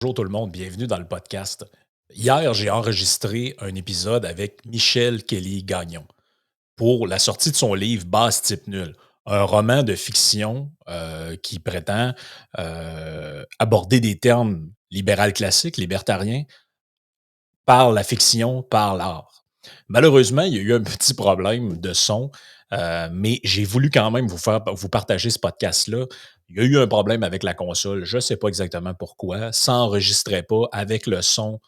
Bonjour tout le monde, bienvenue dans le podcast. Hier, j'ai enregistré un épisode avec Michel Kelly-Gagnon pour la sortie de son livre Base type nul, un roman de fiction qui prétend aborder des termes libéral classiques, libertariens, par la fiction, par l'art. Malheureusement, il y a eu un petit problème de son, mais j'ai voulu quand même vous partager ce podcast-là. Il y a eu un problème avec la console, je ne sais pas exactement pourquoi. Ça n'enregistrait pas avec le son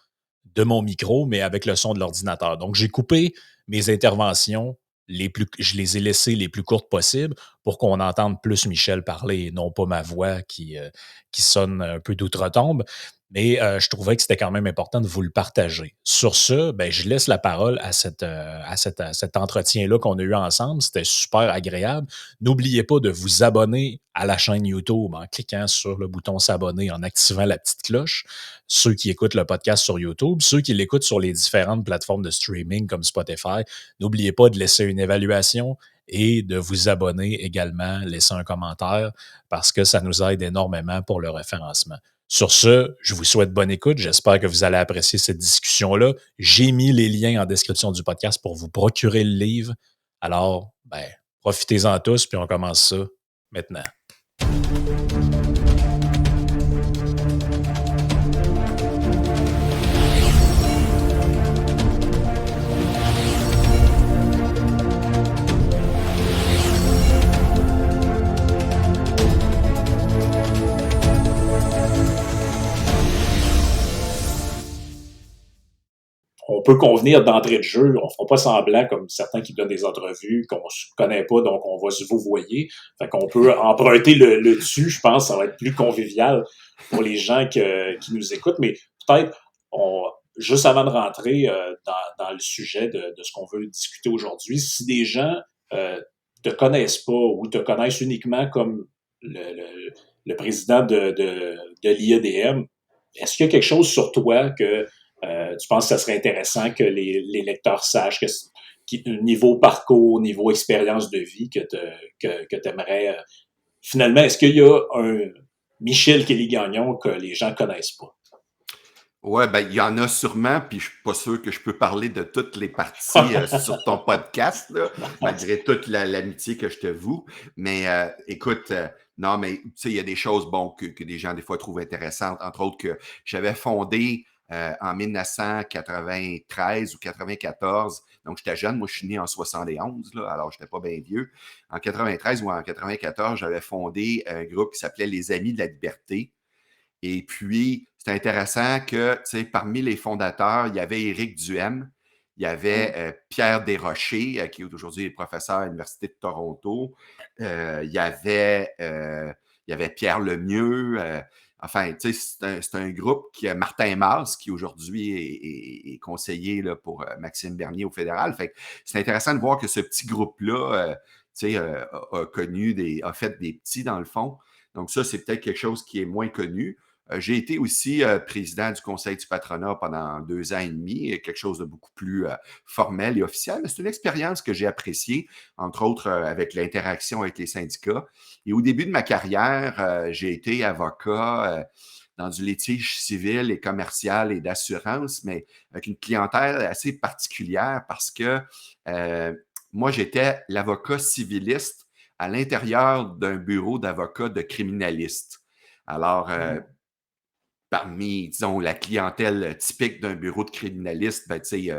de mon micro, mais avec le son de l'ordinateur. Donc, j'ai coupé mes interventions je les ai laissées les plus courtes possibles pour qu'on entende plus Michel parler et non pas ma voix qui sonne un peu d'outre-tombe. Mais je trouvais que c'était quand même important de vous le partager. Sur ce, ben, je laisse la parole à cet entretien-là qu'on a eu ensemble. C'était super agréable. N'oubliez pas de vous abonner à la chaîne YouTube en cliquant sur le bouton s'abonner, en activant la petite cloche. Ceux qui écoutent le podcast sur YouTube, ceux qui l'écoutent sur les différentes plateformes de streaming comme Spotify, n'oubliez pas de laisser une évaluation et de vous abonner également, laisser un commentaire parce que ça nous aide énormément pour le référencement. Sur ce, je vous souhaite bonne écoute. J'espère que vous allez apprécier cette discussion-là. J'ai mis les liens en description du podcast pour vous procurer le livre. Alors, ben, profitez-en tous, puis on commence ça maintenant. On peut convenir d'entrée de jeu. On ne fera pas semblant comme certains qui donnent des entrevues qu'on ne se connaît pas, donc on va se vous voyer. Fait qu'on peut emprunter le dessus, je pense, ça va être plus convivial pour les gens qui nous écoutent. Mais peut-être, juste avant de rentrer dans le sujet de ce qu'on veut discuter aujourd'hui, si des gens te connaissent pas ou te connaissent uniquement comme le président de l'IEDM, est-ce qu'il y a quelque chose sur toi que tu penses que ça serait intéressant que les lecteurs sachent niveau parcours, niveau expérience de vie que tu aimerais. Finalement, est-ce qu'il y a un Michel Kelly-Gagnon que les gens connaissent pas? Ouais, ben, il y en a sûrement, puis je suis pas sûr que je peux parler de toutes les parties sur ton podcast, là, malgré toute l'amitié que je te voue. Mais écoute, non, mais tu sais, il y a des choses, bon, que des gens, des fois, trouvent intéressantes. Entre autres, que j'avais fondé en 1993 ou 94. Donc, j'étais jeune. Moi, je suis né en 71, là, alors je n'étais pas bien vieux. En 93 ou en 94, j'avais fondé un groupe qui s'appelait Les Amis de la Liberté. Et puis, c'est intéressant que, tu sais, parmi les fondateurs, il y avait Éric Duhem, il y avait Pierre Desrochers, qui est aujourd'hui professeur à l'Université de Toronto, il y avait Pierre Lemieux, enfin, tu sais, c'est un groupe qui a Martin Masse, qui aujourd'hui est conseiller là, pour Maxime Bernier au fédéral. Fait que c'est intéressant de voir que ce petit groupe-là, tu sais, a fait des petits dans le fond. Donc ça, c'est peut-être quelque chose qui est moins connu. J'ai été aussi président du conseil du patronat pendant 2 ans et demi, quelque chose de beaucoup plus formel et officiel, mais c'est une expérience que j'ai appréciée, entre autres avec l'interaction avec les syndicats. Et au début de ma carrière, j'ai été avocat dans du litige civil et commercial et d'assurance, mais avec une clientèle assez particulière parce que moi, j'étais l'avocat civiliste à l'intérieur d'un bureau d'avocats de criminalistes. Alors, parmi, disons, la clientèle typique d'un bureau de criminaliste, ben, tu sais, je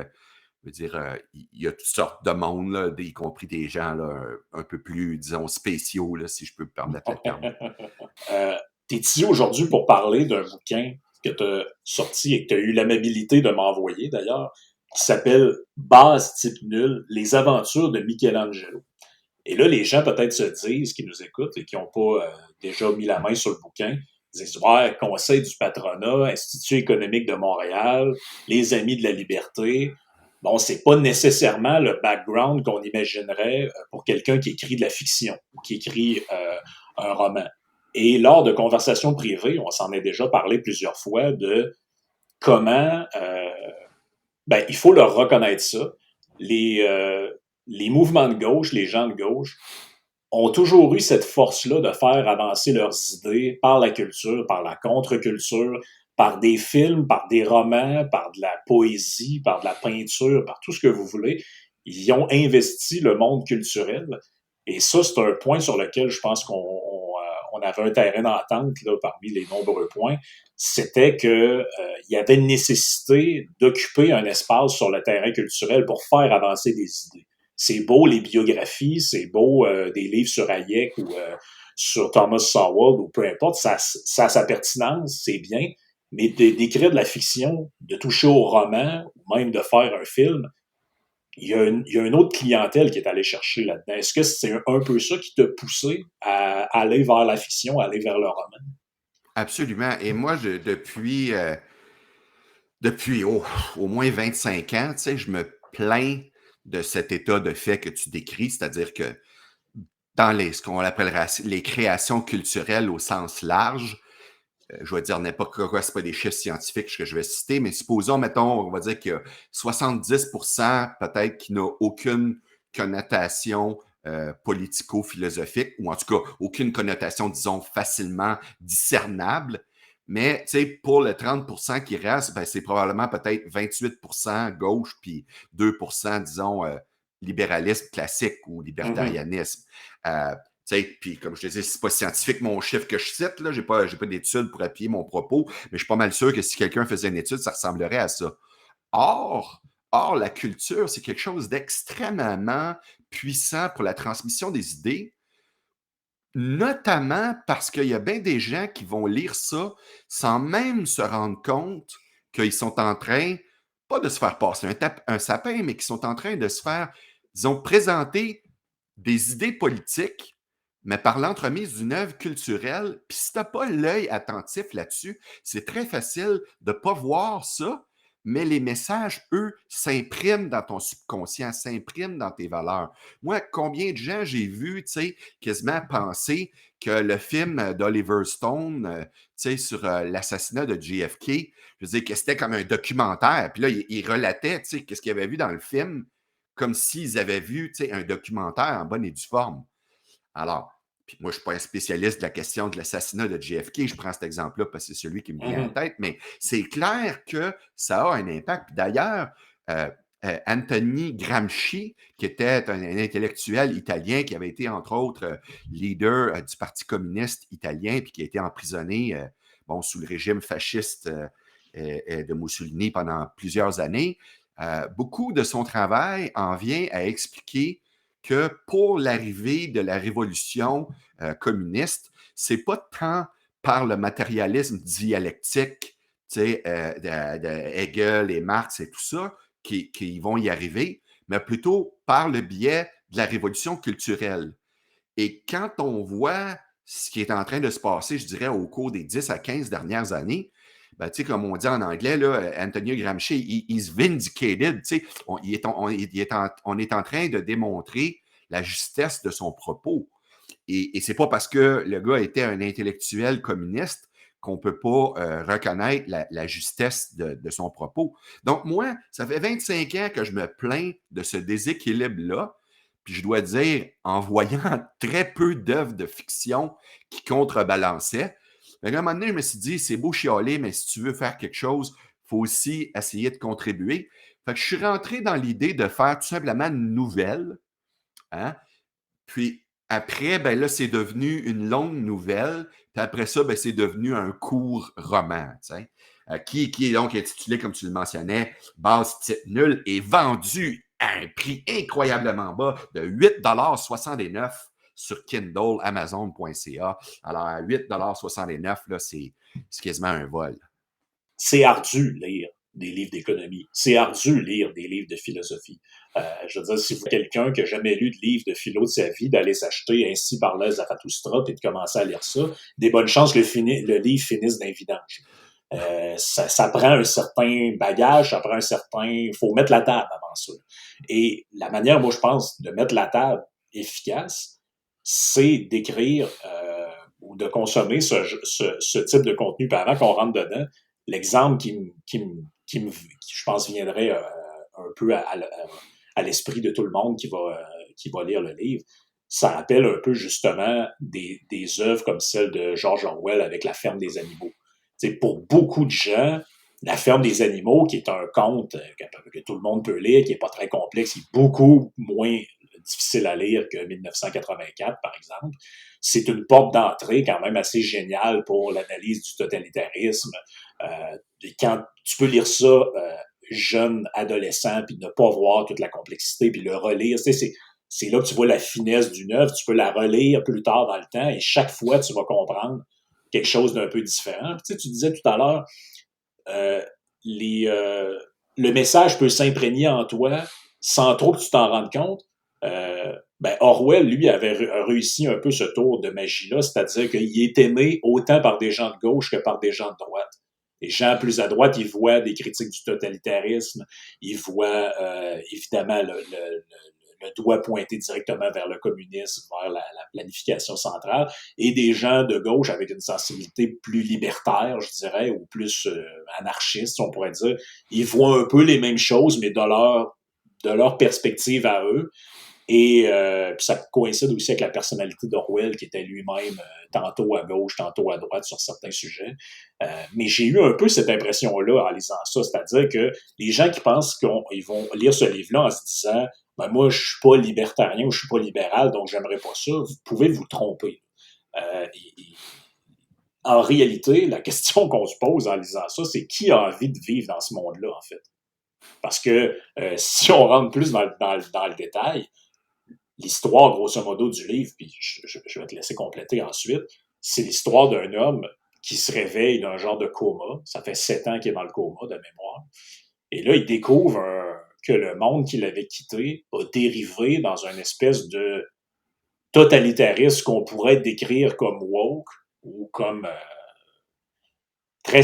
veux dire, il y a toutes sortes de monde, là, y compris des gens là, un peu plus, disons, spéciaux, là, si je peux me permettre le terme. Tu es ici aujourd'hui pour parler d'un bouquin que tu as sorti et que tu as eu l'amabilité de m'envoyer d'ailleurs, qui s'appelle Base type nul, les aventures de Michelangelo. Et là, les gens peut-être se disent, qui nous écoutent et qui n'ont pas déjà mis la main sur le bouquin, disent ouais, Conseil du patronat, Institut économique de Montréal, les Amis de la liberté. Bon, c'est pas nécessairement le background qu'on imaginerait pour quelqu'un qui écrit de la fiction ou qui écrit un roman. Et lors de conversations privées, on s'en est déjà parlé plusieurs fois de comment, ben, il faut leur reconnaître ça. Les mouvements de gauche, les gens de gauche, ont toujours eu cette force-là de faire avancer leurs idées par la culture, par la contre-culture, par des films, par des romans, par de la poésie, par de la peinture, par tout ce que vous voulez. Ils ont investi le monde culturel. Et ça, c'est un point sur lequel je pense on avait un terrain d'entente là, parmi les nombreux points. C'était que il y avait une nécessité d'occuper un espace sur le terrain culturel pour faire avancer des idées. C'est beau les biographies, c'est beau des livres sur Hayek ou sur Thomas Sowell ou peu importe, ça a sa pertinence, c'est bien, mais d'écrire de la fiction, de toucher au roman, ou même de faire un film, il y a une autre clientèle qui est allée chercher là-dedans. Est-ce que c'est un peu ça qui t'a poussé à aller vers la fiction, à aller vers le roman? Absolument. Et moi, depuis au moins 25 ans, tu sais, je me plains de cet état de fait que tu décris, c'est-à-dire que dans ce qu'on appellera les créations culturelles au sens large, je vais dire n'importe quoi, c'est pas des chiffres scientifiques que je vais citer, mais supposons, mettons, on va dire qu'il y a 70% peut-être qui n'a aucune connotation politico-philosophique, ou en tout cas, aucune connotation, disons, facilement discernable. Mais, tu sais, pour le 30% qui reste, ben, c'est probablement peut-être 28% gauche, puis 2%, disons, libéralisme classique ou Mhm. libertarianisme. Puis comme je te dis, c'est pas scientifique mon chiffre que je cite, là, j'ai pas d'études pour appuyer mon propos, mais je suis pas mal sûr que si quelqu'un faisait une étude, ça ressemblerait à ça. Or, or la culture, c'est quelque chose d'extrêmement puissant pour la transmission des idées, notamment parce qu'il y a bien des gens qui vont lire ça sans même se rendre compte qu'ils sont en train, pas de se faire passer un sapin, mais qui sont en train de se faire, disons, présenter des idées politiques, mais par l'entremise d'une œuvre culturelle. Puis si tu n'as pas l'œil attentif là-dessus, c'est très facile de ne pas voir ça, mais les messages, eux, s'impriment dans ton subconscient, s'impriment dans tes valeurs. Moi, combien de gens j'ai vu, tu sais, quasiment penser que le film d'Oliver Stone, tu sais, sur l'assassinat de JFK, je veux dire que c'était comme un documentaire. Puis là, il relatait, tu sais, qu'est-ce qu'il avait vu dans le film, comme s'ils avaient vu, tu sais, un documentaire en bonne et due forme. Alors, puis moi, je ne suis pas un spécialiste de la question de l'assassinat de JFK, je prends cet exemple-là parce que c'est celui qui me vient à la Mhm. tête, mais c'est clair que ça a un impact. Puis d'ailleurs, euh, Anthony Gramsci, qui était un intellectuel italien qui avait été, entre autres, leader du Parti communiste italien, puis qui a été emprisonné bon, sous le régime fasciste de Mussolini pendant plusieurs années, beaucoup de son travail en vient à expliquer que pour l'arrivée de la révolution communiste, c'est pas tant par le matérialisme dialectique, tu sais, de Hegel et Marx et tout ça, qui vont y arriver, mais plutôt par le biais de la révolution culturelle. Et quand on voit ce qui est en train de se passer, je dirais, au cours des 10 à 15 dernières années, ben, tu sais, comme on dit en anglais, là, Antonio Gramsci, he's vindicated. Tu sais, on est en train de démontrer la justesse de son propos. Et c'est pas parce que le gars était un intellectuel communiste qu'on peut pas reconnaître la justesse de son propos. Donc, moi, ça fait 25 ans que je me plains de ce déséquilibre-là. Puis je dois dire, en voyant très peu d'œuvres de fiction qui contrebalançaient, mais à un moment donné, je me suis dit, c'est beau chialer, mais si tu veux faire quelque chose, il faut aussi essayer de contribuer. Fait que je suis rentré dans l'idée de faire tout simplement une nouvelle, hein? Puis après, ben là, c'est devenu une longue nouvelle. Puis après ça, ben, c'est devenu un court roman, tu sais, qui est donc intitulé, comme tu le mentionnais, Base titre nul, et vendu à un prix incroyablement bas de 8,69 $ sur Kindle, Amazon.ca. Alors, à 8,69 $, là, c'est quasiment un vol. C'est ardu lire des livres d'économie. C'est ardu lire des livres de philosophie. Je veux dire, si vous quelqu'un qui n'a jamais lu de livre de philo de sa vie, d'aller s'acheter Ainsi parlait Zarathustra et de commencer à lire ça, des bonnes chances que le livre finisse d'un vidange. Ça prend un certain bagage, ça prend un certain... Il faut mettre la table avant ça. Et la manière, moi, je pense, de mettre la table efficace, c'est d'écrire ou de consommer ce type de contenu. Puis avant qu'on rentre dedans, l'exemple qui, je pense, viendrait un peu à l'esprit de tout le monde qui va lire le livre, ça rappelle un peu justement des œuvres comme celle de George Orwell avec La ferme des animaux. pour beaucoup de gens, La ferme des animaux, qui est un conte que tout le monde peut lire, qui est pas très complexe, qui est beaucoup moins difficile à lire que 1984, par exemple, c'est une porte d'entrée quand même assez géniale pour l'analyse du totalitarisme. Quand tu peux lire ça jeune, adolescent, puis ne pas voir toute la complexité, puis le relire, c'est là que tu vois la finesse d'une œuvre. Tu peux la relire plus tard dans le temps et chaque fois, tu vas comprendre quelque chose d'un peu différent. Tu disais tout à l'heure, euh, les, euh, le message peut s'imprégner en toi sans trop que tu t'en rendes compte. Orwell, lui, avait réussi un peu ce tour de magie-là, c'est-à-dire qu'il est aimé autant par des gens de gauche que par des gens de droite. Les gens plus à droite, ils voient des critiques du totalitarisme, ils voient évidemment le doigt pointé directement vers le communisme, vers la planification centrale, et des gens de gauche avec une sensibilité plus libertaire, je dirais, ou plus anarchiste, on pourrait dire. Ils voient un peu les mêmes choses, mais de leur perspective à eux. Et puis ça coïncide aussi avec la personnalité d'Orwell, qui était lui-même tantôt à gauche, tantôt à droite sur certains sujets. Mais j'ai eu un peu cette impression-là en lisant ça, c'est-à-dire que les gens qui pensent qu'ils vont lire ce livre-là en se disant moi, je suis pas libertarien ou je suis pas libéral, donc j'aimerais pas ça, vous pouvez vous tromper. En réalité, la question qu'on se pose en lisant ça, c'est qui a envie de vivre dans ce monde-là, en fait? Parce que si on rentre plus dans le détail, l'histoire, grosso modo, du livre, puis je vais te laisser compléter ensuite, c'est l'histoire d'un homme qui se réveille d'un genre de coma. Ça fait 7 ans qu'il est dans le coma, de mémoire. Et là, il découvre que le monde qu'il avait quitté a dérivé dans une espèce de totalitarisme qu'on pourrait décrire comme woke ou comme très,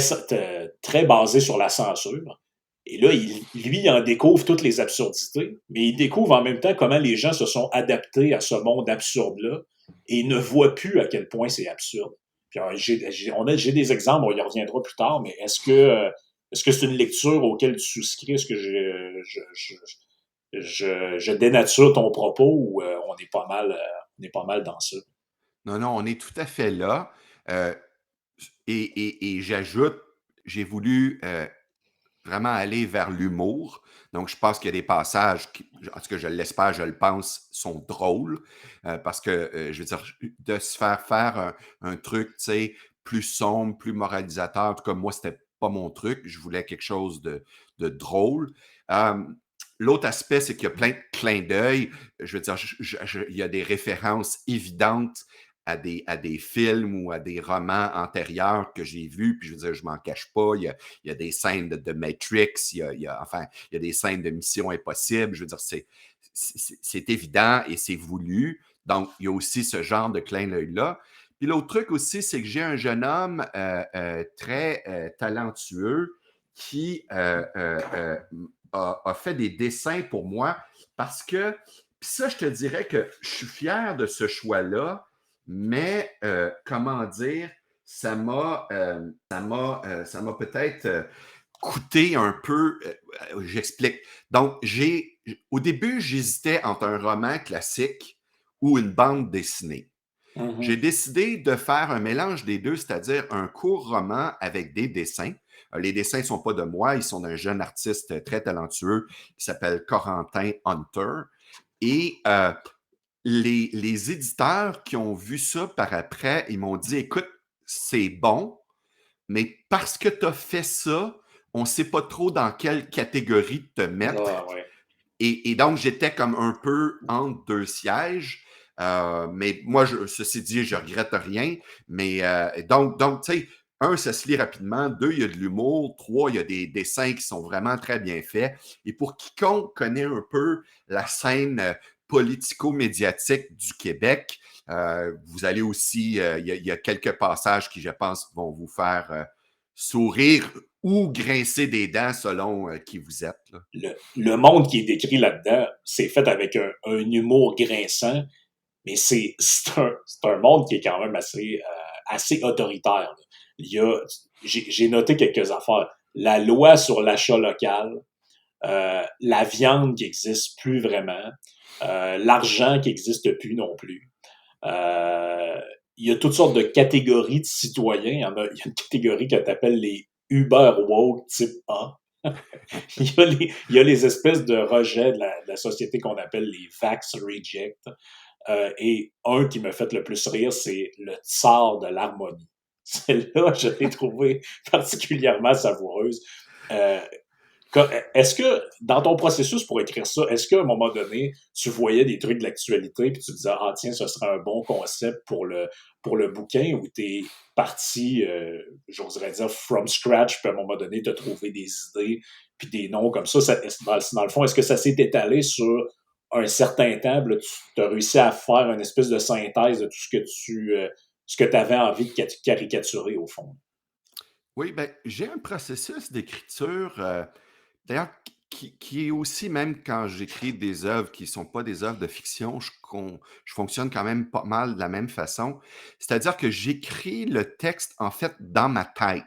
très basé sur la censure. Et là, lui, il en découvre toutes les absurdités, mais il découvre en même temps comment les gens se sont adaptés à ce monde absurde-là et ne voient plus à quel point c'est absurde. Puis, j'ai des exemples, on y reviendra plus tard, mais est-ce que c'est une lecture auquel tu souscris? Est-ce que je dénature ton propos ou on est pas mal dans ça? Non, non, on est tout à fait là. Euh, et j'ajoute, j'ai voulu vraiment aller vers l'humour. Donc, je pense qu'il y a des passages qui, en tout cas, je l'espère, je le pense, sont drôles. Parce que, je veux dire, de se faire faire un truc, tu sais, plus sombre, plus moralisateur, en tout cas, moi, c'était pas mon truc. Je voulais quelque chose de drôle. Euh, L'autre aspect, c'est qu'il y a plein de clins d'œil. Je veux dire, il y a des références évidentes à des films ou à des romans antérieurs que j'ai vus, puis je veux dire, je m'en cache pas. Il y a des scènes de Matrix, enfin, il y a des scènes de Mission Impossible. Je veux dire, c'est évident et c'est voulu. Donc, il y a aussi ce genre de clin d'œil-là. Puis l'autre truc aussi, c'est que j'ai un jeune homme très talentueux qui a fait des dessins pour moi parce que, puis ça, je te dirais que je suis fier de ce choix-là, mais comment dire, ça m'a peut-être coûté un peu. J'explique. Donc, au début, j'hésitais entre un roman classique ou une bande dessinée. J'ai Mm-hmm. décidé de faire un mélange des deux, c'est-à-dire un court roman avec des dessins. Les dessins ne sont pas de moi, ils sont d'un jeune artiste très talentueux qui s'appelle Corentin Hunter. Et les éditeurs qui ont vu ça par après, ils m'ont dit, écoute, c'est bon, mais parce que tu as fait ça, on ne sait pas trop dans quelle catégorie te mettre. Ah, ouais. Et donc, j'étais comme un peu entre deux sièges. Mais moi, ceci dit, je regrette rien. Mais donc tu sais, un, ça se lit rapidement. Deux, il y a de l'humour. Trois, il y a des dessins qui sont vraiment très bien faits. Et pour quiconque connaît un peu la scène politico-médiatique du Québec, vous allez aussi, il y a quelques passages qui, je pense, vont vous faire sourire ou grincer des dents selon qui vous êtes, là. Le monde qui est décrit là-dedans, c'est fait avec un humour grinçant, mais c'est un monde qui est quand même assez autoritaire. Là. J'ai noté quelques affaires. La loi sur l'achat local, la viande qui n'existe plus vraiment, l'argent qui n'existe plus non plus. Euh, il y a toutes sortes de catégories de citoyens. Il y a une catégorie que tu appelles les Uber woke type A. Il y a les espèces de rejets de la société qu'on appelle les Vax Reject. Et un qui m'a fait le plus rire, c'est le tsar de l'harmonie. Celle-là, je l'ai trouvée particulièrement savoureuse. Euh, Est-ce que, dans ton processus pour écrire ça, est-ce qu'à un moment donné, tu voyais des trucs de l'actualité puis tu te disais, ah tiens, ce serait un bon concept pour le bouquin, ou t'es parti, j'oserais dire, from scratch, puis à un moment donné, tu as trouvé des idées puis des noms comme ça, dans le fond, est-ce que ça s'est étalé sur un certain temps, là, tu as réussi à faire une espèce de synthèse de tout ce que tu avais envie de caricaturer au fond? Oui, ben, j'ai un processus d'écriture, d'ailleurs, qui est aussi, même quand j'écris des œuvres qui ne sont pas des œuvres de fiction, je fonctionne quand même pas mal de la même façon. C'est-à-dire que j'écris le texte, en fait, dans ma tête.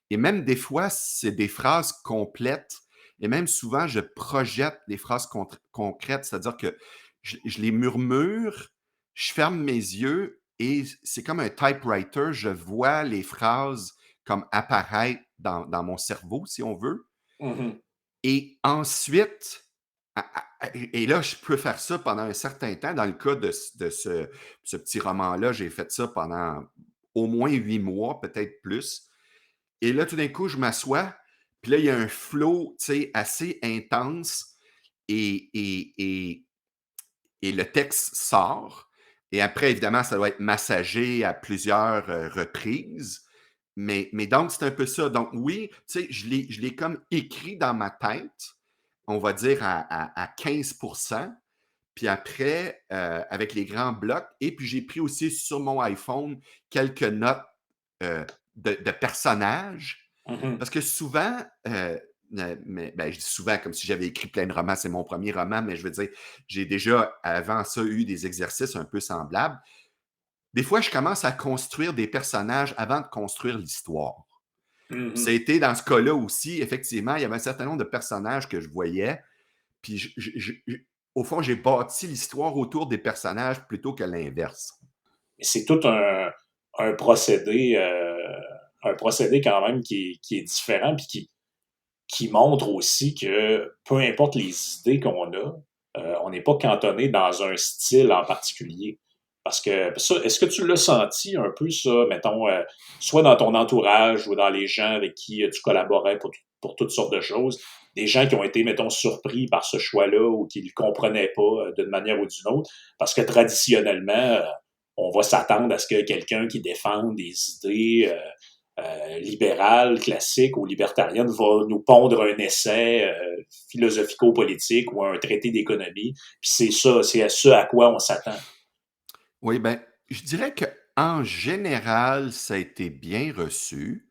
Et même des fois, c'est des phrases complètes. Et même souvent, je projette des phrases concrètes, c'est-à-dire que je les murmure, je ferme mes yeux et c'est comme un typewriter. Je vois les phrases comme apparaître dans mon cerveau, si on veut. Mhm. Et ensuite, et là, je peux faire ça pendant un certain temps. Dans le cas de ce petit roman-là, j'ai fait ça pendant au moins 8 mois, peut-être plus. Et là, tout d'un coup, je m'assois, puis là, il y a un flow, tu sais, assez intense et, et, et, et le texte sort. Et après, évidemment, ça doit être massagé à plusieurs reprises. Mais donc, c'est un peu ça. Donc, oui, tu sais, je l'ai comme écrit dans ma tête, on va dire à 15%. Puis après, avec les grands blocs. Et puis, j'ai pris aussi sur mon iPhone quelques notes euh, de personnages. Mhm. Parce que souvent, ben, je dis souvent comme si j'avais écrit plein de romans, c'est mon premier roman, mais je veux dire, j'ai déjà avant ça eu des exercices un peu semblables. Des fois, je commence à construire des personnages avant de construire l'histoire. Ça a Mhm. été dans ce cas-là aussi, effectivement, il y avait un certain nombre de personnages que je voyais, puis au fond, j'ai bâti l'histoire autour des personnages plutôt que l'inverse. C'est tout un procédé quand même qui est différent, puis qui montre aussi que peu importe les idées qu'on a, on n'est pas cantonné dans un style en particulier. Parce que ça, est-ce que tu l'as senti un peu, ça, mettons, soit dans ton entourage ou dans les gens avec qui tu collaborais pour toutes sortes de choses, des gens qui ont été, mettons, surpris par ce choix-là ou qui ne le comprenaient pas d'une manière ou d'une autre? Parce que traditionnellement, on va s'attendre à ce que quelqu'un qui défende des idées libérale, classique ou libertarienne va nous pondre un essai philosophico-politique ou un traité d'économie. Puis c'est ça, c'est à ce à quoi on s'attend. Oui, ben, je dirais que en général, ça a été bien reçu,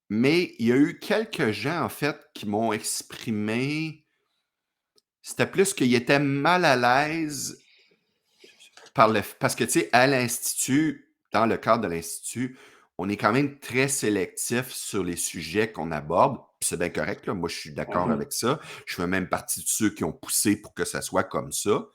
mais il y a eu quelques gens, en fait, qui m'ont exprimé, c'était plus qu'ils étaient mal à l'aise parce que, tu sais, à l'Institut, dans le cadre de l'Institut, on est quand même très sélectif sur les sujets qu'on aborde. Puis c'est bien correct, là. Moi, je suis d'accord Mhm. avec ça. Je fais même partie de ceux qui ont poussé pour que ça soit comme ça.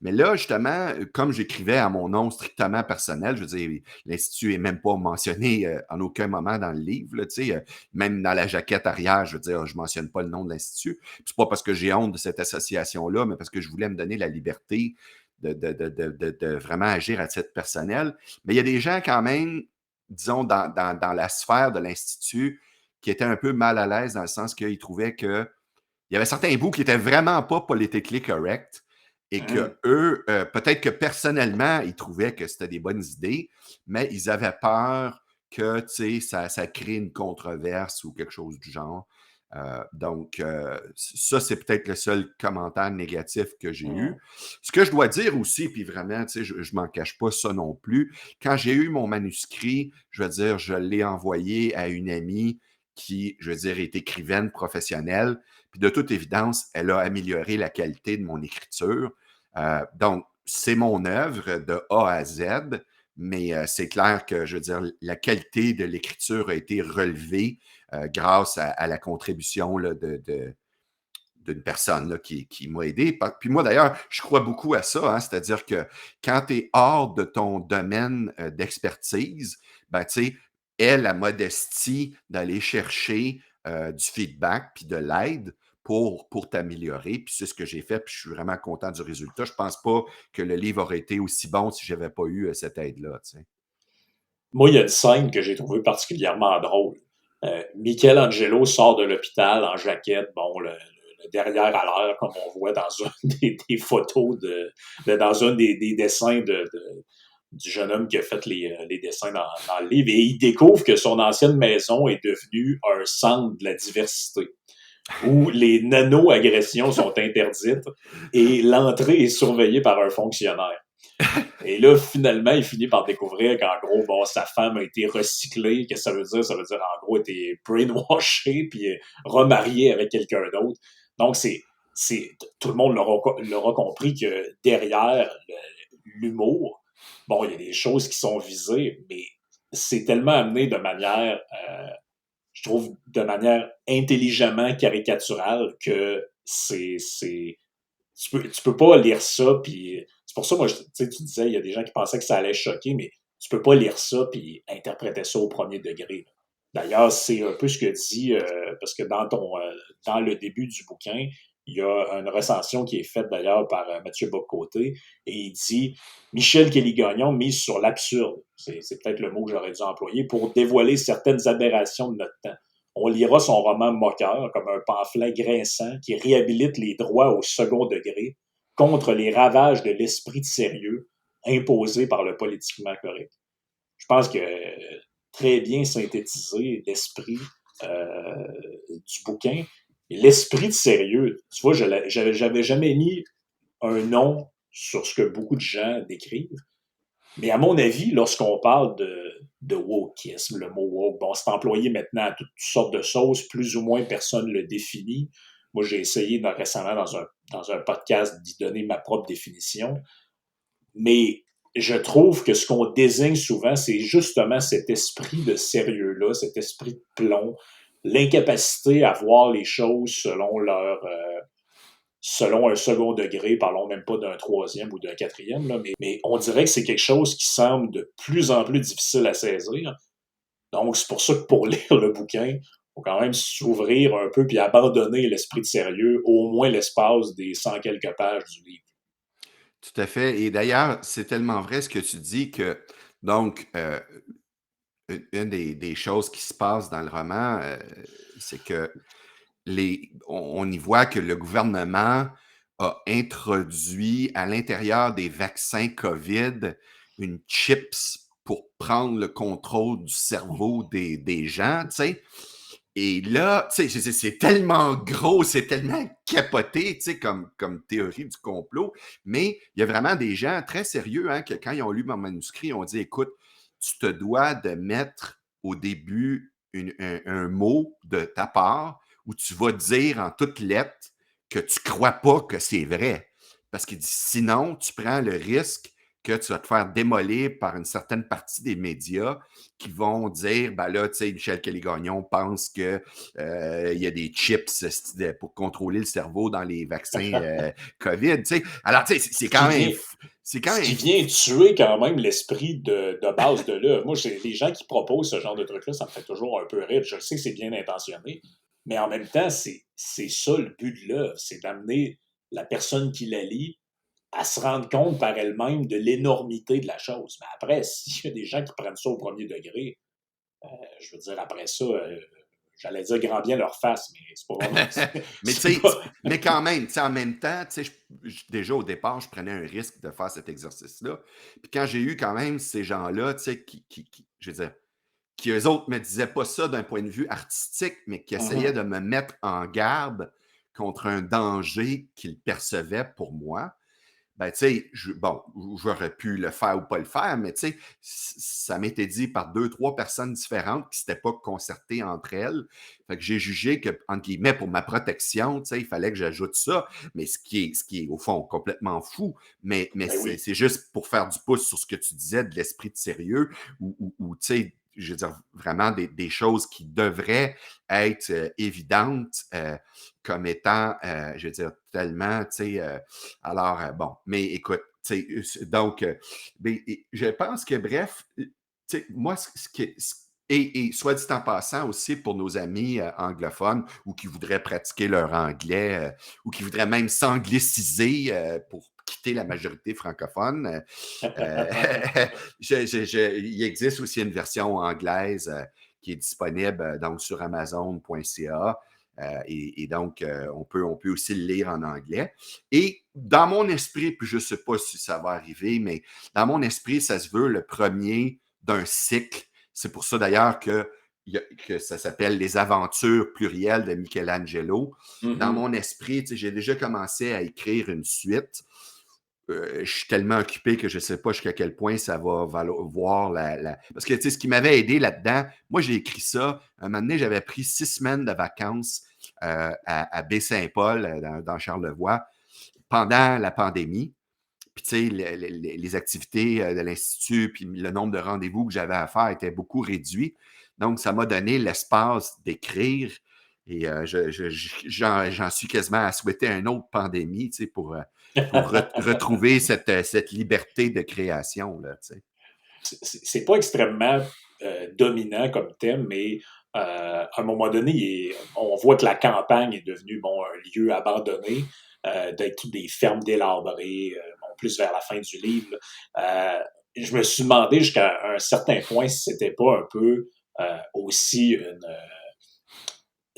Mais là, justement, comme j'écrivais à mon nom strictement personnel, je veux dire, l'Institut n'est même pas mentionné en aucun moment dans le livre, là, tu sais, même dans la jaquette arrière, je veux dire, je ne mentionne pas le nom de l'Institut. Puis c'est pas parce que j'ai honte de cette association-là, mais parce que je voulais me donner la liberté de vraiment agir à titre personnel. Mais il y a des gens quand même, disons, dans la sphère de l'Institut, qui étaient un peu mal à l'aise dans le sens qu'ils trouvaient que il y avait certains bouts qui étaient vraiment pas politically correct et Mhm. que eux, peut-être que personnellement, ils trouvaient que c'était des bonnes idées, mais ils avaient peur que, tu sais, ça crée une controverse ou quelque chose du genre. Donc, ça, c'est peut-être le seul commentaire négatif que j'ai Mhm. eu. Ce que je dois dire aussi, puis vraiment, tu sais, je ne m'en cache pas ça non plus, quand j'ai eu mon manuscrit, je veux dire, je l'ai envoyé à une amie qui, je veux dire, est écrivaine professionnelle, puis de toute évidence, elle a amélioré la qualité de mon écriture. Donc, c'est mon œuvre de A à Z, mais c'est clair que, je veux dire, la qualité de l'écriture a été relevée grâce à la contribution là, d'une personne là, qui m'a aidé. Puis moi, d'ailleurs, je crois beaucoup à ça, hein, c'est-à-dire que quand tu es hors de ton domaine d'expertise, ben, tu sais, aie la modestie d'aller chercher du feedback puis de l'aide pour t'améliorer. Puis c'est ce que j'ai fait, puis je suis vraiment content du résultat. Je pense pas que le livre aurait été aussi bon si je n'avais pas eu cette aide-là. Tu sais. Moi, il y a une scène que j'ai trouvée particulièrement drôle. Michelangelo sort de l'hôpital en jaquette, bon, le derrière à l'air, comme on voit dans une des photos dans un des dessins du jeune homme qui a fait les dessins dans le livre. Et il découvre que son ancienne maison est devenue un centre de la diversité, où les nano-agressions sont interdites et l'entrée est surveillée par un fonctionnaire. Et là, finalement, il finit par découvrir qu'en gros, bon, sa femme a été recyclée. Qu'est-ce que ça veut dire? Ça veut dire, en gros, elle a été brainwashée puis remariée avec quelqu'un d'autre. Donc, tout le monde l'aura compris que derrière l'humour, bon, il y a des choses qui sont visées, mais c'est tellement amené de manière, je trouve, de manière intelligemment caricaturale que tu peux pas lire ça, puis c'est pour ça, moi, tu disais, il y a des gens qui pensaient que ça allait choquer, mais tu peux pas lire ça puis interpréter ça au premier degré. D'ailleurs, c'est un peu ce que dit, parce que dans le début du bouquin, il y a une recension qui est faite d'ailleurs par Mathieu Bocoté, et il dit Michel Kelly-Gagnon mise sur l'absurde. C'est peut-être le mot que j'aurais dû employer pour dévoiler certaines aberrations de notre temps. On lira son roman moqueur comme un pamphlet grinçant qui réhabilite les droits au second degré contre les ravages de l'esprit de sérieux imposé par le politiquement correct. Je pense que très bien synthétisé l'esprit du bouquin. Et l'esprit de sérieux, tu vois, j'avais jamais mis un nom sur ce que beaucoup de gens décrivent. Mais à mon avis, lorsqu'on parle de wokisme, le mot woke, bon, c'est employé maintenant à toutes sortes de sauces, plus ou moins personne le définit. Moi, j'ai essayé récemment dans un podcast d'y donner ma propre définition. Mais je trouve que ce qu'on désigne souvent, c'est justement cet esprit de sérieux-là, cet esprit de plomb, l'incapacité à voir les choses selon un second degré, parlons même pas d'un troisième ou d'un quatrième, là, mais on dirait que c'est quelque chose qui semble de plus en plus difficile à saisir. Donc, c'est pour ça que pour lire le bouquin, il faut quand même s'ouvrir un peu puis abandonner l'esprit de sérieux, au moins l'espace des 100 quelques pages du livre. Tout à fait. Et d'ailleurs, c'est tellement vrai ce que tu dis que, donc, une des choses qui se passent dans le roman, c'est que on y voit que le gouvernement a introduit à l'intérieur des vaccins COVID une chips pour prendre le contrôle du cerveau des gens, tu sais. Et là, tu sais, c'est tellement gros, c'est tellement capoté, tu sais, comme théorie du complot, mais il y a vraiment des gens très sérieux, hein, que quand ils ont lu mon manuscrit, ils ont dit, écoute, tu te dois de mettre au début un mot de ta part où tu vas dire en toutes lettres que tu ne crois pas que c'est vrai. Parce qu'il dit, sinon, tu prends le risque que tu vas te faire démolir par une certaine partie des médias qui vont dire, ben là, tu sais, Michel Kelly-Gagnon pense qu'il y a des chips pour contrôler le cerveau dans les vaccins COVID, tu sais. Alors, tu sais, c'est quand même... Ce qui vient tuer quand même l'esprit de base de l'œuvre. Moi, les gens qui proposent ce genre de truc-là, ça me fait toujours un peu rire. Je sais que c'est bien intentionné, mais en même temps, c'est ça le but de l'œuvre, c'est d'amener la personne qui la lit à se rendre compte par elle-même de l'énormité de la chose. Mais après, s'il y a des gens qui prennent ça au premier degré, je veux dire, après ça, j'allais dire grand bien leur face, mais c'est pas vraiment... mais tu sais, mais quand même, en même temps, tu sais, déjà au départ, je prenais un risque de faire cet exercice-là. Puis quand j'ai eu quand même ces gens-là, tu sais, je veux dire, qui eux autres me disaient pas ça d'un point de vue artistique, mais qui essayaient de me mettre en garde contre un danger qu'ils percevaient pour moi. Ben, tu sais, bon, j'aurais pu le faire ou pas le faire, mais tu sais, ça m'était dit par 2, 3 personnes différentes qui ne s'étaient pas concertées entre elles. Fait que j'ai jugé que, entre guillemets, pour ma protection, tu sais, il fallait que j'ajoute ça. Mais ce qui est au fond complètement fou, mais Ben oui. c'est juste pour faire du pouce sur ce que tu disais de l'esprit de sérieux, ou tu sais, je veux dire, vraiment des choses qui devraient être évidentes comme étant, je veux dire, tellement, tu sais, alors, bon, mais écoute, tu sais, donc, je pense que, bref, tu sais, moi, et soit dit en passant aussi pour nos amis anglophones ou qui voudraient pratiquer leur anglais ou qui voudraient même s'angliciser pour quitter la majorité francophone, euh, il existe aussi une version anglaise qui est disponible donc sur Amazon.ca. Et donc, on peut aussi le lire en anglais. Et dans mon esprit, puis je ne sais pas si ça va arriver, mais dans mon esprit, ça se veut le premier d'un cycle. C'est pour ça d'ailleurs que ça s'appelle Les aventures plurielles de Michelangelo. Dans mon esprit, j'ai déjà commencé à écrire une suite. Je suis tellement occupé que je ne sais pas jusqu'à quel point ça va voir Parce que, tu sais, ce qui m'avait aidé là-dedans, moi, j'ai écrit ça. Un moment donné, j'avais pris 6 semaines de vacances à Baie-Saint-Paul, dans Charlevoix, pendant la pandémie. Puis, tu sais, les activités de l'Institut, puis le nombre de rendez-vous que j'avais à faire était beaucoup réduit. Donc, ça m'a donné l'espace d'écrire. Et j'en suis quasiment à souhaiter une autre pandémie, tu sais, pour retrouver cette liberté de création, là, tu sais. C'est pas extrêmement dominant comme thème, mais à un moment donné, on voit que la campagne est devenue un lieu abandonné, d'être des fermes délabrées, plus vers la fin du livre. Je me suis demandé jusqu'à un certain point si c'était pas un peu aussi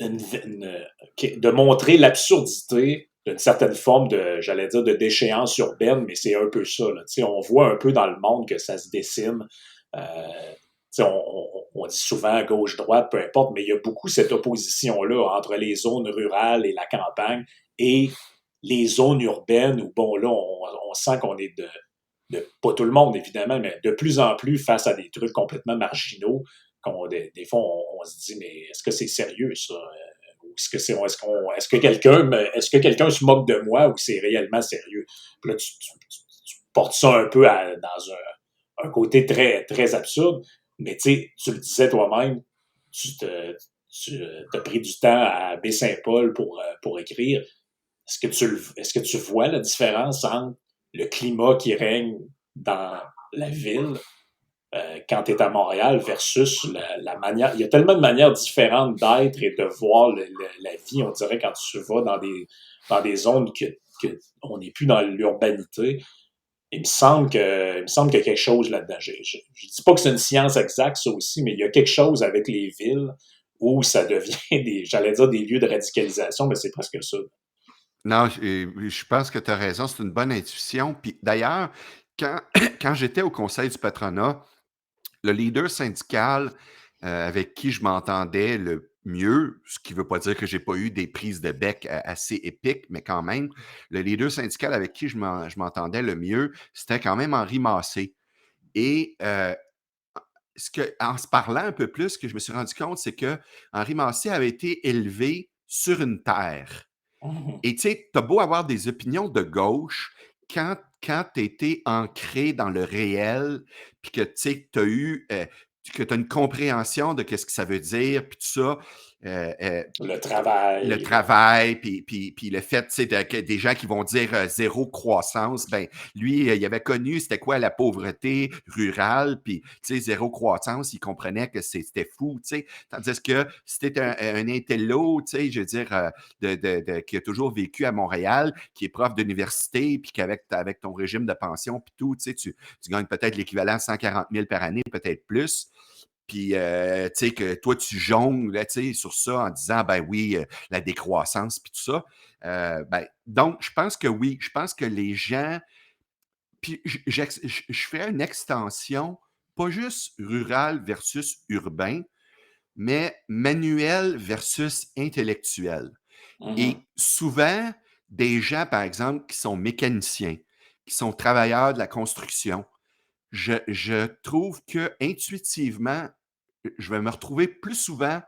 de montrer l'absurdité d'une certaine forme j'allais dire, de déchéance urbaine, mais c'est un peu ça. Là. On voit un peu dans le monde que ça se dessine. On dit souvent gauche-droite, peu importe, mais il y a beaucoup cette opposition-là entre les zones rurales et la campagne et les zones urbaines où, bon, là, on sent qu'on est pas tout le monde, évidemment, mais de plus en plus face à des trucs complètement marginaux. Des fois, on se dit, mais est-ce que c'est sérieux, ça? Est-ce que quelqu'un se moque de moi ou c'est réellement sérieux? Puis là, tu portes ça un peu dans un côté très, très absurde, mais tu le disais toi-même, tu t'as pris du temps à Baie-Saint-Paul pour écrire. Est-ce que tu vois la différence entre le climat qui règne dans la ville quand tu es à Montréal versus la manière. Il y a tellement de manières différentes d'être et de voir la vie, on dirait, quand tu vas dans des zones que on n'est plus dans l'urbanité. Il me semble qu'il y a quelque chose là-dedans. Je ne dis pas que c'est une science exacte, ça aussi, mais il y a quelque chose avec les villes où ça devient j'allais dire des lieux de radicalisation, mais c'est presque ça. Non, je pense que tu as raison, c'est une bonne intuition. Puis d'ailleurs, quand, quand j'étais au conseil du patronat, le leader syndical avec qui je m'entendais le mieux, ce qui ne veut pas dire que j'ai pas eu des prises de bec assez épiques, mais quand même, le leader syndical avec qui je m'entendais le mieux, c'était quand même Henri Massé. Et en se parlant un peu plus, ce que je me suis rendu compte, c'est que Henri Massé avait été élevé sur une terre. Mhm. Et tu sais, tu as beau avoir des opinions de gauche, quand tu été ancré dans le réel, puis que tu sais, tu as eu, que tu as une compréhension de ce que ça veut dire, puis tout ça, Le le travail. travail, puis le fait, tu sais, des gens qui vont dire zéro croissance, ben lui, il avait connu c'était quoi la pauvreté rurale, puis tu sais, zéro croissance, il comprenait que c'était fou, tu sais. Tandis que si t'es un intello, tu sais, je veux dire, qui a toujours vécu à Montréal, qui est prof d'université, puis avec ton régime de pension, puis tout, tu sais, tu gagnes peut-être l'équivalent de 140 000 par année, peut-être plus. Puis, tu sais, que toi, tu jongles là, tu sais, sur ça en disant, ben oui, la décroissance, puis tout ça. Donc, je pense que oui, je pense que les gens. Puis, je ferais une extension, pas juste rural versus urbain, mais manuel versus intellectuel. Mhm. Et souvent, des gens, par exemple, qui sont mécaniciens, qui sont travailleurs de la construction, je trouve que intuitivement, je vais me retrouver plus souvent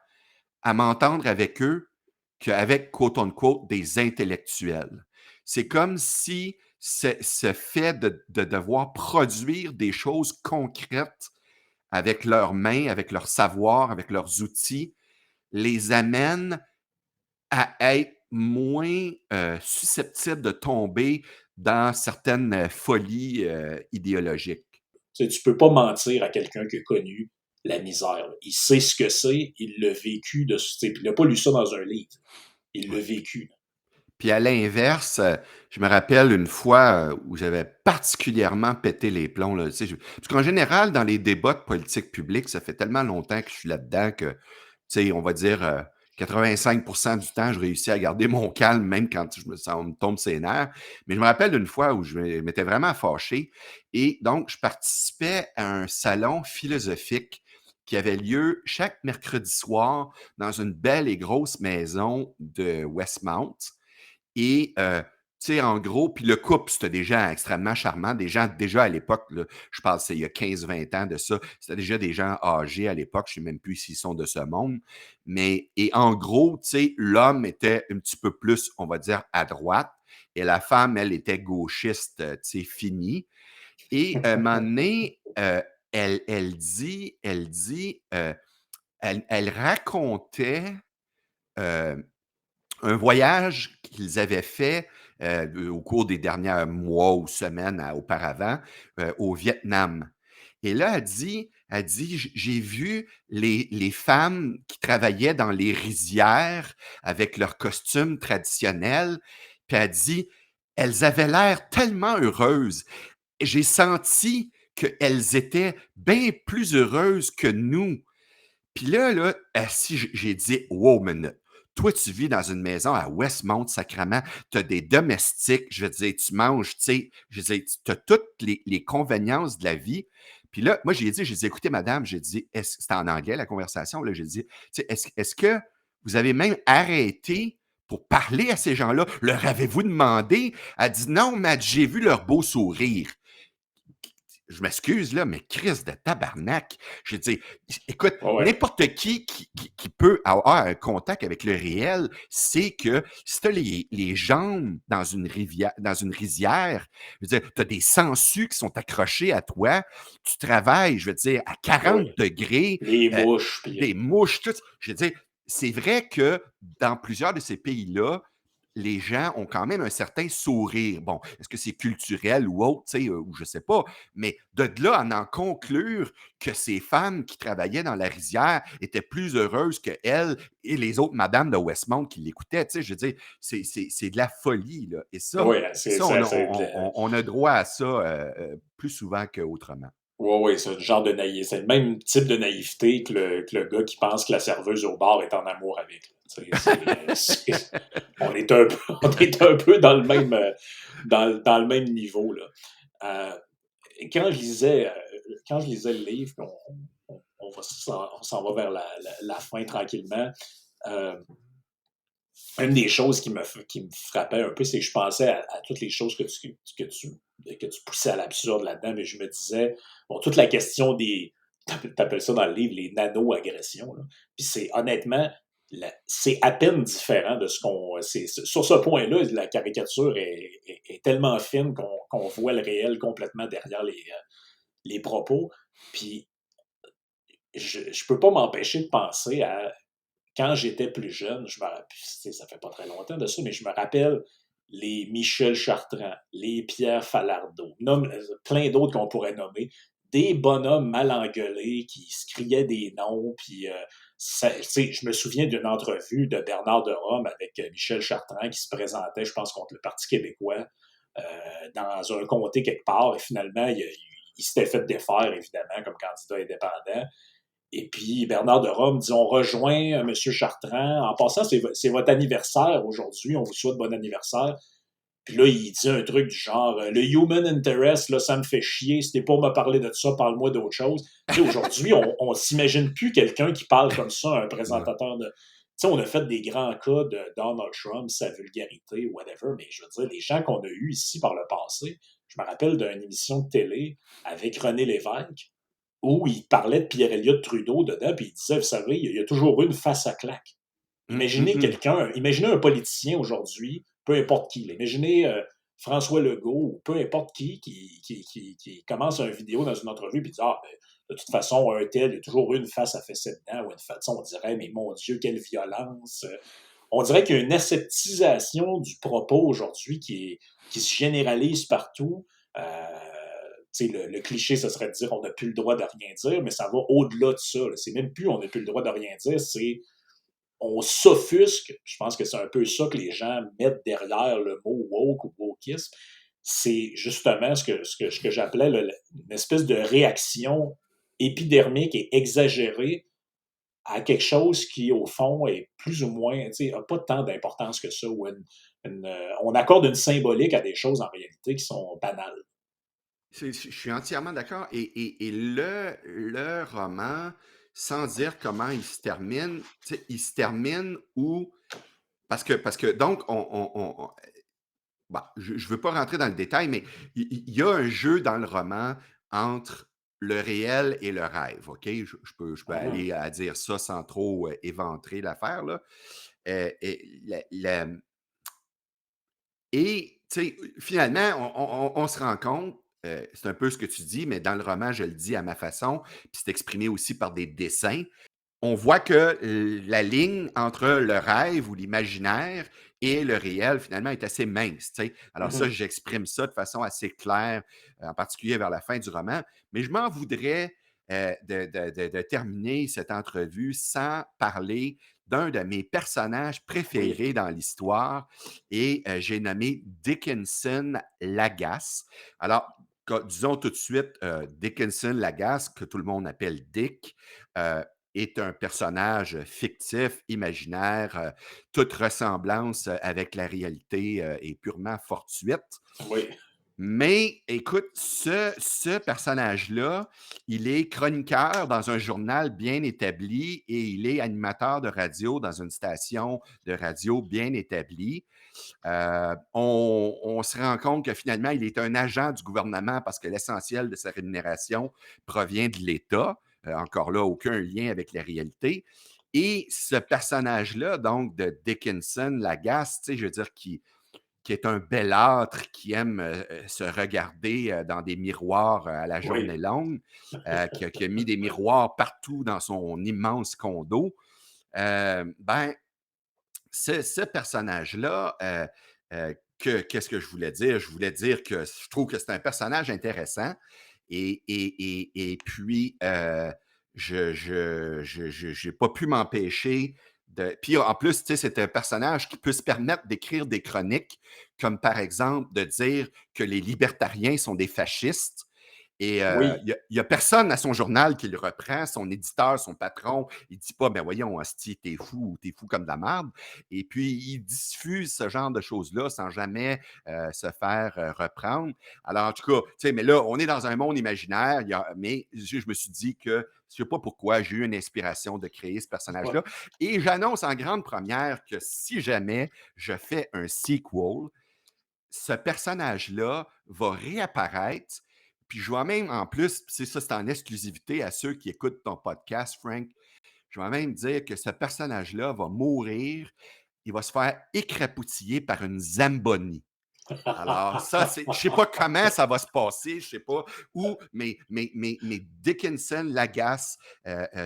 à m'entendre avec eux qu'avec, quote unquote, des intellectuels. C'est comme si ce fait de devoir produire des choses concrètes avec leurs mains, avec leur savoir, avec leurs outils, les amène à être moins susceptibles de tomber dans certaines folies idéologiques. Tu sais, tu peux pas mentir à quelqu'un qui a connu la misère. Là. Il sait ce que c'est, il l'a vécu. Puis il n'a pas lu ça dans un livre. Il l'a vécu. Puis à l'inverse, je me rappelle une fois où j'avais particulièrement pété les plombs. Là, tu sais, parce qu'en général, dans les débats de politique publique, ça fait tellement longtemps que je suis là-dedans que, tu sais, on va dire 85% du temps, je réussis à garder mon calme, même quand on me tombe ses nerfs. Mais je me rappelle d'une fois où je m'étais vraiment fâché. Et donc, je participais à un salon philosophique qui avait lieu chaque mercredi soir dans une belle et grosse maison de Westmount. Et, tu sais, en gros, puis le couple, c'était des gens extrêmement charmants, des gens déjà à l'époque, là, je parle, c'est il y a 15-20 ans de ça, c'était déjà des gens âgés à l'époque, je ne sais même plus s'ils sont de ce monde. Mais, et en gros, tu sais, l'homme était un petit peu plus, on va dire, à droite, et la femme, elle, était gauchiste, tu sais, finie. Et à un moment donné, elle racontait euh, un voyage qu'ils avaient fait au cours des derniers mois ou semaines auparavant au Vietnam. Et là, elle dit, j'ai vu les femmes qui travaillaient dans les rizières avec leurs costumes traditionnels. Puis elle dit, elles avaient l'air tellement heureuses. Et j'ai senti qu'elles étaient bien plus heureuses que nous. Puis là, si j'ai dit, wow, minute. Toi, tu vis dans une maison à Westmount, sacrément, tu as des domestiques, je veux dire, tu manges, tu sais, je veux dire, tu as toutes les conveniences de la vie. Puis là, moi, j'ai dit, écoutez, madame, j'ai dit, c'était en anglais la conversation, là, j'ai dit, tu sais, est-ce que vous avez même arrêté pour parler à ces gens-là? Leur avez-vous demandé? Elle dit, non, mais j'ai vu leur beau sourire. Je m'excuse, là, mais crise de tabarnak. Je veux dire, écoute, Ouais. n'importe qui peut avoir un contact avec le réel, c'est que si tu as les jambes dans une rizière, je veux dire, tu as des sangsues qui sont accrochés à toi, tu travailles, je veux dire, à 40 Oui. degrés, Les mouches. Puis... des mouches, tout. Je veux dire, c'est vrai que dans plusieurs de ces pays-là, les gens ont quand même un certain sourire. Bon, est-ce que c'est culturel ou autre, tu sais, ou je sais pas, mais de là à en conclure que ces femmes qui travaillaient dans la rizière étaient plus heureuses que elles et les autres madames de Westmount qui l'écoutaient, tu sais, je veux dire, c'est de la folie, là. Et Oui, ça on a droit à ça plus souvent qu'autrement. oui, c'est le genre de naïveté. C'est le même type de naïveté que le gars qui pense que la serveuse au bar est en amour avec. On est un peu dans le même, dans le même niveau. Là. Euh, quand je lisais le livre, on s'en va vers la fin tranquillement. Une des choses qui me frappait un peu, c'est que je pensais à toutes les choses que tu poussais à l'absurde là-dedans, mais je me disais, bon, toute la question des, t'appelles ça dans le livre, les nano-agressions, là. Puis c'est honnêtement, c'est à peine différent de ce qu'on... Sur ce point-là, la caricature est tellement fine qu'on voit le réel complètement derrière les propos. Puis je peux pas m'empêcher de penser à quand j'étais plus jeune, je me rappelle, ça fait pas très longtemps de ça, mais je me rappelle les Michel Chartrand, les Pierre Falardeau, plein d'autres qu'on pourrait nommer, des bonhommes mal engueulés qui se criaient des noms, puis je me souviens d'une entrevue de Bernard de Rome avec Michel Chartrand qui se présentait, je pense, contre le Parti québécois dans un comté quelque part, et finalement, il s'était fait défaire, évidemment, comme candidat indépendant. Et puis, Bernard de Rome dit, on rejoint M. Chartrand. En passant, c'est votre anniversaire aujourd'hui. On vous souhaite bon anniversaire. Puis là, il dit un truc du genre, le human interest, là, ça me fait chier. Si t'es pour me parler de ça, parle-moi d'autre chose. Tu sais, aujourd'hui, on s'imagine plus quelqu'un qui parle comme ça à un présentateur de... Tu sais, on a fait des grands cas de Donald Trump, sa vulgarité, whatever, mais je veux dire, les gens qu'on a eus ici par le passé, je me rappelle d'une émission de télé avec René Lévesque, où il parlait de Pierre-Éliott Trudeau dedans, puis il disait, vous savez, il y a toujours eu une face à claque. Imaginez un politicien aujourd'hui, peu importe qui, là, imaginez François Legault ou peu importe qui commence une vidéo dans une entrevue et dit, ah, ben, de toute façon, un tel, il y a toujours une face à fesser dedans, ou une façon, on dirait, mais mon Dieu, quelle violence. On dirait qu'il y a une aseptisation du propos aujourd'hui qui se généralise partout. Le cliché, ce serait de dire on n'a plus le droit de rien dire, mais ça va au-delà de ça. Là. C'est même plus on n'a plus le droit de rien dire, c'est on s'offusque. Je pense que c'est un peu ça que les gens mettent derrière le mot woke ou wokisme. C'est justement ce que j'appelais une espèce de réaction épidermique et exagérée à quelque chose qui, au fond, est plus ou moins, n'a pas tant d'importance que ça. Ou on accorde une symbolique à des choses, en réalité, qui sont banales. Je suis entièrement d'accord. Et le roman, sans dire comment il se termine, il se termine où... Parce que donc, je ne veux pas rentrer dans le détail, mais il y a un jeu dans le roman entre le réel et le rêve, OK? Je peux aller à dire ça sans trop éventrer l'affaire, là. Et, tu sais, finalement, on se rend compte, c'est un peu ce que tu dis, mais dans le roman, je le dis à ma façon, puis c'est exprimé aussi par des dessins. On voit que la ligne entre le rêve ou l'imaginaire et le réel, finalement, est assez mince. Tu sais. Alors ça, j'exprime ça de façon assez claire, en particulier vers la fin du roman. Mais je m'en voudrais de terminer cette entrevue sans parler d'un de mes personnages préférés dans l'histoire, et j'ai nommé Dickinson Lagasse. Alors, disons tout de suite, Dickinson Lagasse, que tout le monde appelle Dick, est un personnage fictif, imaginaire. Toute ressemblance avec la réalité est purement fortuite. Oui. Mais écoute, ce personnage-là, il est chroniqueur dans un journal bien établi et il est animateur de radio dans une station de radio bien établie. On se rend compte que finalement, il est un agent du gouvernement parce que l'essentiel de sa rémunération provient de l'État. Encore là, aucun lien avec la réalité. Et ce personnage-là, donc, de Dickinson Lagasse, tu sais, je veux dire, qui est un belâtre, qui aime se regarder dans des miroirs à la journée longue, qui a mis des miroirs partout dans son immense condo, ce personnage-là, qu'est-ce que je voulais dire? Je voulais dire que je trouve que c'est un personnage intéressant et puis, je n'ai pas pu m'empêcher de... Puis en plus, tu sais, c'est un personnage qui peut se permettre d'écrire des chroniques, comme par exemple de dire que les libertariens sont des fascistes. Et il n'y a personne à son journal qui le reprend, son éditeur, son patron, il ne dit pas, ben voyons, hostie, t'es fou comme de la merde. Et puis, il diffuse ce genre de choses-là sans jamais se faire reprendre. Alors, en tout cas, tu sais, mais là, on est dans un monde imaginaire, mais je me suis dit que, je ne sais pas pourquoi, j'ai eu une inspiration de créer ce personnage-là. Ouais. Et j'annonce en grande première que si jamais je fais un sequel, ce personnage-là va réapparaître. Puis je vais même, en plus, c'est en exclusivité à ceux qui écoutent ton podcast, Frank, je vais même dire que ce personnage-là va mourir, il va se faire écrapoutiller par une Zamboni. Alors, ça, je ne sais pas comment ça va se passer, je ne sais pas où, mais Dickinson Lagasse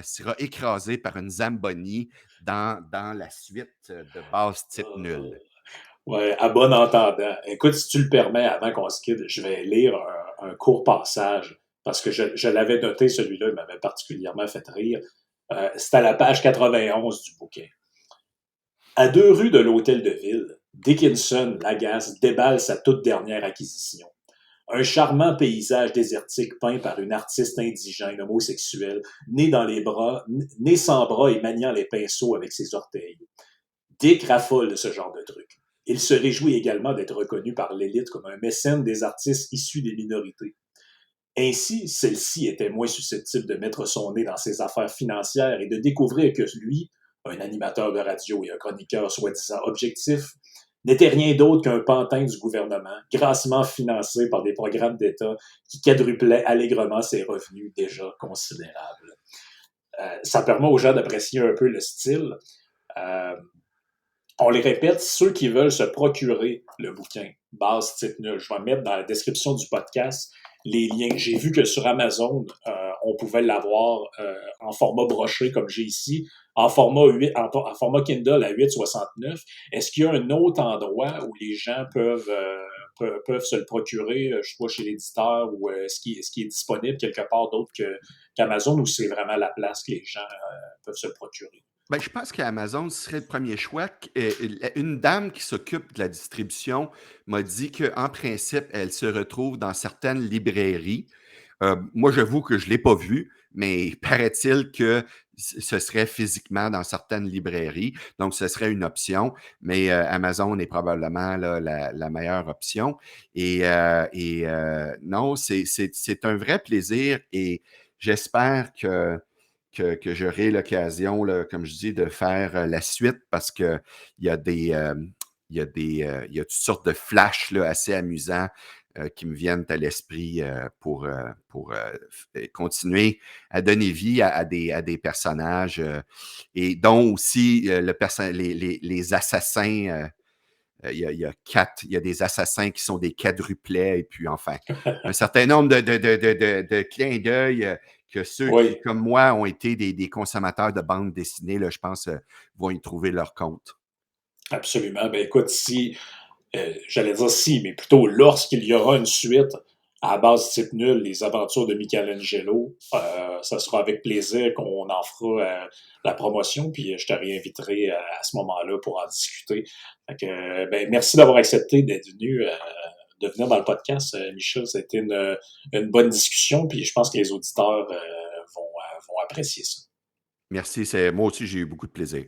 sera écrasé par une Zamboni dans la suite de Base Type Nul. Oui, à bon entendant. Écoute, si tu le permets, avant qu'on se quitte, je vais lire un court passage, parce que je l'avais noté, celui-là, il m'avait particulièrement fait rire. C'est à la page 91 du bouquin. À 2 rues de l'hôtel de ville, Dickinson Lagasse déballe sa toute dernière acquisition. Un charmant paysage désertique peint par une artiste indigène homosexuelle, née sans bras et maniant les pinceaux avec ses orteils. Dick raffole de ce genre de truc. Il se réjouit également d'être reconnu par l'élite comme un mécène des artistes issus des minorités. Ainsi, celle-ci était moins susceptible de mettre son nez dans ses affaires financières et de découvrir que lui, un animateur de radio et un chroniqueur soi-disant objectif, n'était rien d'autre qu'un pantin du gouvernement, grassement financé par des programmes d'État qui quadruplaient allègrement ses revenus déjà considérables. Ça permet aux gens d'apprécier un peu le style. On les répète, ceux qui veulent se procurer le bouquin Base Type Nul, je vais mettre dans la description du podcast les liens. J'ai vu que sur Amazon, on pouvait l'avoir en format broché comme j'ai ici, en format Kindle à 8,69. Est-ce qu'il y a un autre endroit où les gens peuvent se le procurer, je sais pas, chez l'éditeur, ou est-ce qu'il est disponible quelque part d'autre qu'Amazon, ou c'est vraiment la place que les gens peuvent se le procurer? Ben, je pense qu'Amazon serait le premier choix. Une dame qui s'occupe de la distribution m'a dit qu'en principe, elle se retrouve dans certaines librairies. Moi, j'avoue que je ne l'ai pas vu, mais paraît-il que ce serait physiquement dans certaines librairies. Donc, ce serait une option, mais Amazon est probablement là, la meilleure option. Non, c'est un vrai plaisir et j'espère que j'aurai l'occasion, là, comme je dis, de faire la suite parce qu'il y a il y a toutes sortes de flashs là, assez amusants qui me viennent à l'esprit pour continuer à donner vie à des personnages et dont aussi les assassins. Il y a des assassins qui sont des quadruplets et puis enfin, un certain nombre de clins d'œil que ceux qui, Oui, comme moi, ont été des consommateurs de bandes dessinées, là, je pense, vont y trouver leur compte. absolument. Ben écoute, j'allais dire si, mais plutôt lorsqu'il y aura une suite à base type nul, les aventures de Michelangelo, ça sera avec plaisir qu'on en fera la promotion, puis je te réinviterai à ce moment-là pour en discuter. Fait que, ben, merci d'avoir accepté d'être venu, de venir dans le podcast, Michel. Ça a été une bonne discussion, puis je pense que les auditeurs vont apprécier ça. Merci, moi aussi, j'ai eu beaucoup de plaisir.